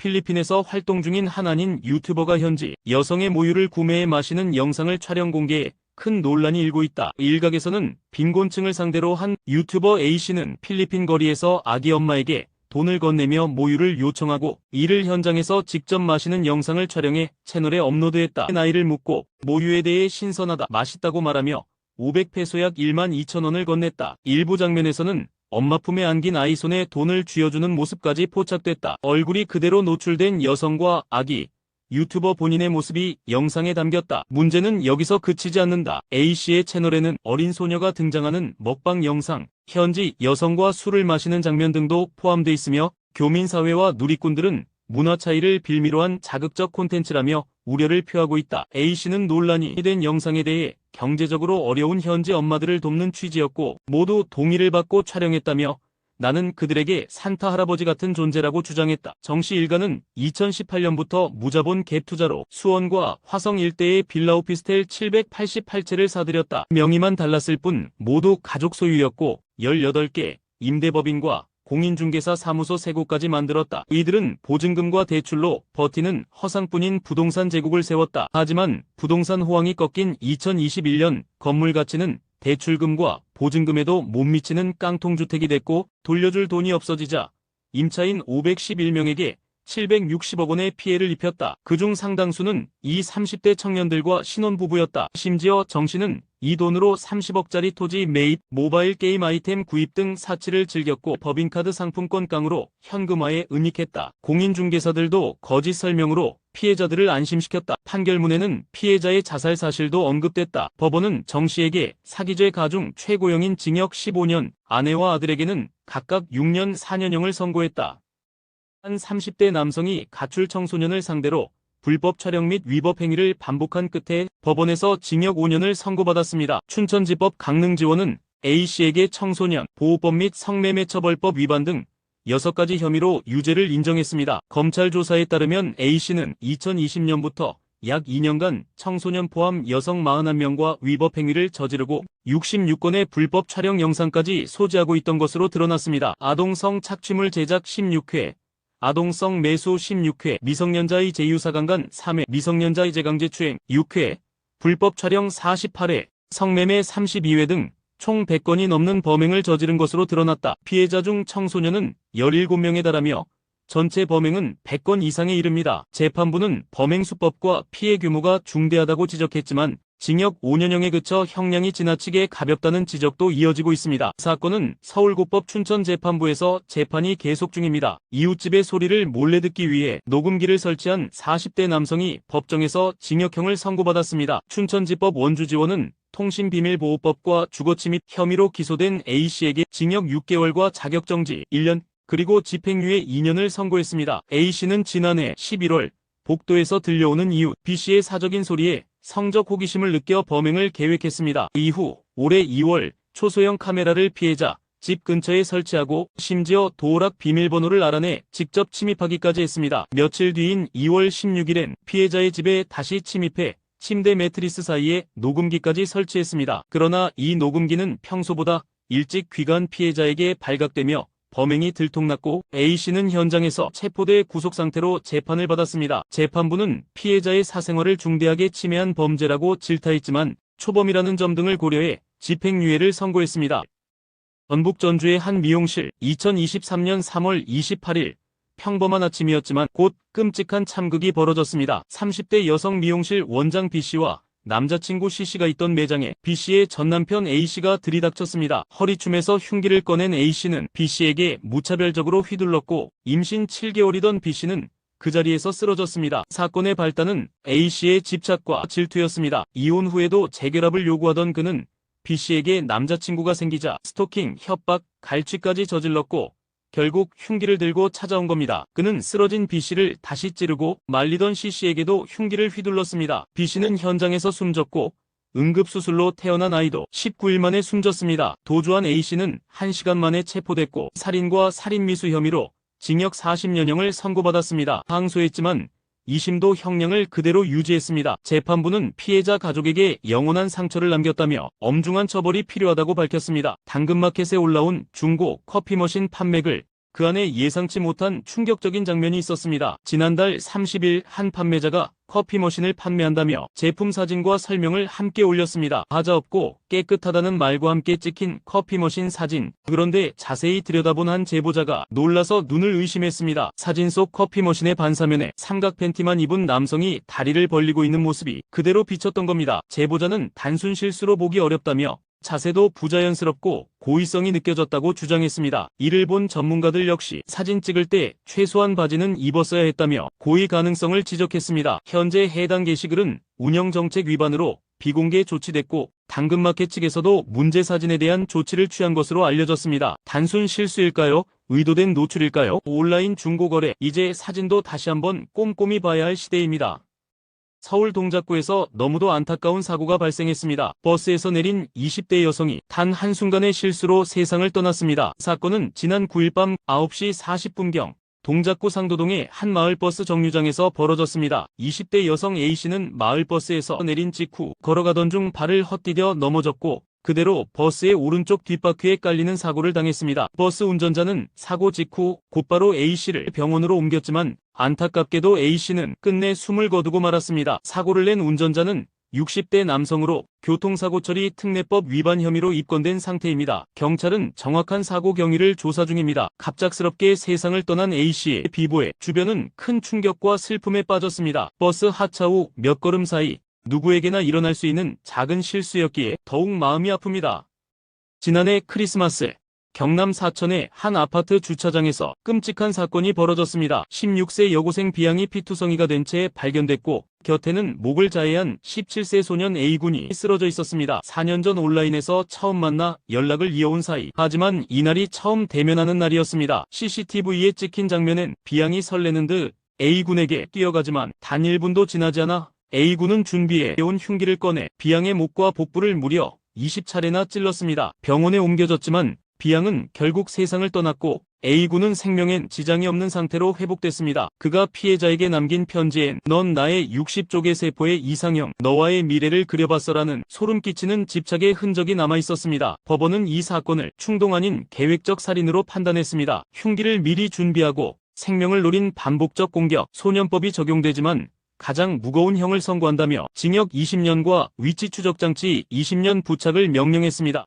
필리핀에서 활동 중인 한인 유튜버가 현지 여성의 모유를 구매해 마시는 영상을 촬영 공개해 큰 논란이 일고 있다. 일각에서는 빈곤층을 상대로 한 유튜버 A씨는 필리핀 거리에서 아기 엄마에게 돈을 건네며 모유를 요청하고 이를 현장에서 직접 마시는 영상을 촬영해 채널에 업로드했다. 나이를 묻고 모유에 대해 신선하다, 맛있다고 말하며 500페소 약 12,000원을 건넸다. 일부 장면에서는 엄마 품에 안긴 아이 손에 돈을 쥐어주는 모습까지 포착됐다. 얼굴이 그대로 노출된 여성과 아기 유튜버 본인의 모습이 영상에 담겼다. 문제는 여기서 그치지 않는다. A씨의 채널에는 어린 소녀가 등장하는 먹방 영상, 현지 여성과 술을 마시는 장면 등도 포함돼 있으며 교민사회와 누리꾼들은 문화 차이를 빌미로 한 자극적 콘텐츠라며 우려를 표하고 있다. A씨는 논란이 된 영상에 대해 경제적으로 어려운 현지 엄마들을 돕는 취지였고 모두 동의를 받고 촬영했다며 나는 그들에게 산타 할아버지 같은 존재라고 주장했다. 정씨 일가는 2018년부터 무자본 갭 투자로 수원과 화성 일대의 빌라 오피스텔 788채를 사들였다. 명의만 달랐을 뿐 모두 가족 소유였고 18개 임대법인과 공인중개사 사무소 3곳까지 만들었다. 이들은 보증금과 대출로 버티는 허상뿐인 부동산 제국을 세웠다. 하지만 부동산 호황이 꺾인 2021년 건물 가치는 대출금과 보증금에도 못 미치는 깡통주택이 됐고 돌려줄 돈이 없어지자 임차인 511명에게 760억 원의 피해를 입혔다. 그중 상당수는 이 30대 청년들과 신혼부부였다. 심지어 정 씨는 이 돈으로 30억짜리 토지 매입, 모바일 게임 아이템 구입 등 사치를 즐겼고 법인카드 상품권 깡으로 현금화에 은닉했다. 공인중개사들도 거짓 설명으로 피해자들을 안심시켰다. 판결문에는 피해자의 자살 사실도 언급됐다. 법원은 정 씨에게 사기죄 가중 최고형인 징역 15년, 아내와 아들에게는 각각 6년 4년형을 선고했다. 한 30대 남성이 가출 청소년을 상대로 불법 촬영 및 위법 행위를 반복한 끝에 법원에서 징역 5년을 선고받았습니다. 춘천지법 강릉지원은 A씨에게 청소년 보호법 및 성매매처벌법 위반 등 6가지 혐의로 유죄를 인정했습니다. 검찰 조사에 따르면 A씨는 2020년부터 약 2년간 청소년 포함 여성 41명과 위법 행위를 저지르고 66건의 불법 촬영 영상까지 소지하고 있던 것으로 드러났습니다. 아동성 착취물 제작 16회, 아동성 매수 16회, 미성년자의 제휴사강간 3회, 미성년자의 제강제추행 6회, 불법 촬영 48회, 성매매 32회 등 총 100건이 넘는 범행을 저지른 것으로 드러났다. 피해자 중 청소년은 17명에 달하며 전체 범행은 100건 이상에 이릅니다. 재판부는 범행 수법과 피해 규모가 중대하다고 지적했지만 징역 5년형에 그쳐 형량이 지나치게 가볍다는 지적도 이어지고 있습니다. 사건은 서울고법 춘천재판부에서 재판이 계속 중입니다. 이웃집의 소리를 몰래 듣기 위해 녹음기를 설치한 40대 남성이 법정에서 징역형을 선고받았습니다. 춘천지법 원주지원은 통신비밀보호법과 주거침입 및 혐의로 기소된 A씨에게 징역 6개월과 자격정지 1년 그리고 집행유예 2년을 선고했습니다. A씨는 지난해 11월 복도에서 들려오는 이웃 B씨의 사적인 소리에 성적 호기심을 느껴 범행을 계획했습니다. 이후 올해 2월 초소형 카메라를 피해자 집 근처에 설치하고 심지어 도어락 비밀번호를 알아내 직접 침입하기까지 했습니다. 며칠 뒤인 2월 16일엔 피해자의 집에 다시 침입해 침대 매트리스 사이에 녹음기까지 설치했습니다. 그러나 이 녹음기는 평소보다 일찍 귀가한 피해자에게 발각되며 범행이 들통났고 A씨는 현장에서 체포돼 구속상태로 재판을 받았습니다. 재판부는 피해자의 사생활을 중대하게 침해한 범죄라고 질타했지만 초범이라는 점 등을 고려해 집행유예를 선고했습니다. 전북 전주의 한 미용실 2023년 3월 28일 평범한 아침이었지만 곧 끔찍한 참극이 벌어졌습니다. 30대 여성 미용실 원장 B씨와 남자친구 C씨가 있던 매장에 B씨의 전남편 A씨가 들이닥쳤습니다. 허리춤에서 흉기를 꺼낸 A씨는 B씨에게 무차별적으로 휘둘렀고 임신 7개월이던 B씨는 그 자리에서 쓰러졌습니다. 사건의 발단은 A씨의 집착과 질투였습니다. 이혼 후에도 재결합을 요구하던 그는 B씨에게 남자친구가 생기자 스토킹, 협박, 갈취까지 저질렀고 결국 흉기를 들고 찾아온 겁니다. 그는 쓰러진 B씨를 다시 찌르고 말리던 C씨에게도 흉기를 휘둘렀습니다. B씨는 현장에서 숨졌고 응급수술로 태어난 아이도 19일 만에 숨졌습니다. 도주한 A씨는 1시간 만에 체포됐고 살인과 살인미수 혐의로 징역 40년형을 선고받았습니다. 항소했지만 2심도 형량을 그대로 유지했습니다. 재판부는 피해자 가족에게 영원한 상처를 남겼다며 엄중한 처벌이 필요하다고 밝혔습니다. 당근마켓에 올라온 중고 커피머신 판매글 그 안에 예상치 못한 충격적인 장면이 있었습니다. 지난달 30일 한 판매자가 커피 머신을 판매한다며 제품 사진과 설명을 함께 올렸습니다. 하자 없고 깨끗하다는 말과 함께 찍힌 커피 머신 사진. 그런데 자세히 들여다본 한 제보자가 놀라서 눈을 의심했습니다. 사진 속 커피 머신의 반사면에 삼각 팬티만 입은 남성이 다리를 벌리고 있는 모습이 그대로 비쳤던 겁니다. 제보자는 단순 실수로 보기 어렵다며 자세도 부자연스럽고 고의성이 느껴졌다고 주장했습니다. 이를 본 전문가들 역시 사진 찍을 때 최소한 바지는 입었어야 했다며 고의 가능성을 지적했습니다. 현재 해당 게시글은 운영정책 위반으로 비공개 조치됐고 당근마켓 측에서도 문제 사진에 대한 조치를 취한 것으로 알려졌습니다. 단순 실수일까요? 의도된 노출일까요? 온라인 중고거래, 이제 사진도 다시 한번 꼼꼼히 봐야 할 시대입니다. 서울 동작구에서 너무도 안타까운 사고가 발생했습니다. 버스에서 내린 20대 여성이 단 한순간의 실수로 세상을 떠났습니다. 사건은 지난 9일 밤 9시 40분경 동작구 상도동의 한 마을버스 정류장에서 벌어졌습니다. 20대 여성 A씨는 마을버스에서 내린 직후 걸어가던 중 발을 헛디뎌 넘어졌고 그대로 버스의 오른쪽 뒷바퀴에 깔리는 사고를 당했습니다. 버스 운전자는 사고 직후 곧바로 A씨를 병원으로 옮겼지만 안타깝게도 A씨는 끝내 숨을 거두고 말았습니다. 사고를 낸 운전자는 60대 남성으로 교통사고 처리 특례법 위반 혐의로 입건된 상태입니다. 경찰은 정확한 사고 경위를 조사 중입니다. 갑작스럽게 세상을 떠난 A씨의 비보에 주변은 큰 충격과 슬픔에 빠졌습니다. 버스 하차 후 몇 걸음 사이 누구에게나 일어날 수 있는 작은 실수였기에 더욱 마음이 아픕니다. 지난해 크리스마스 경남 사천의 한 아파트 주차장에서 끔찍한 사건이 벌어졌습니다. 16세 여고생 B양이 피투성이가 된 채 발견됐고 곁에는 목을 자해한 17세 소년 A군이 쓰러져 있었습니다. 4년 전 온라인에서 처음 만나 연락을 이어온 사이. 하지만 이날이 처음 대면하는 날이었습니다. CCTV에 찍힌 장면엔 B양이 설레는 듯 A군에게 뛰어가지만 단 1분도 지나지 않아 A군은 준비해온 흉기를 꺼내 B양의 목과 복부를 무려 20차례나 찔렀습니다. 병원에 옮겨졌지만 B양은 결국 세상을 떠났고 A군은 생명엔 지장이 없는 상태로 회복됐습니다. 그가 피해자에게 남긴 편지엔 넌 나의 60쪽의 세포의 이상형, 너와의 미래를 그려봤어라는 소름 끼치는 집착의 흔적이 남아있었습니다. 법원은 이 사건을 충동 아닌 계획적 살인으로 판단했습니다. 흉기를 미리 준비하고 생명을 노린 반복적 공격, 소년법이 적용되지만 가장 무거운 형을 선고한다며 징역 20년과 위치 추적 장치 20년 부착을 명령했습니다.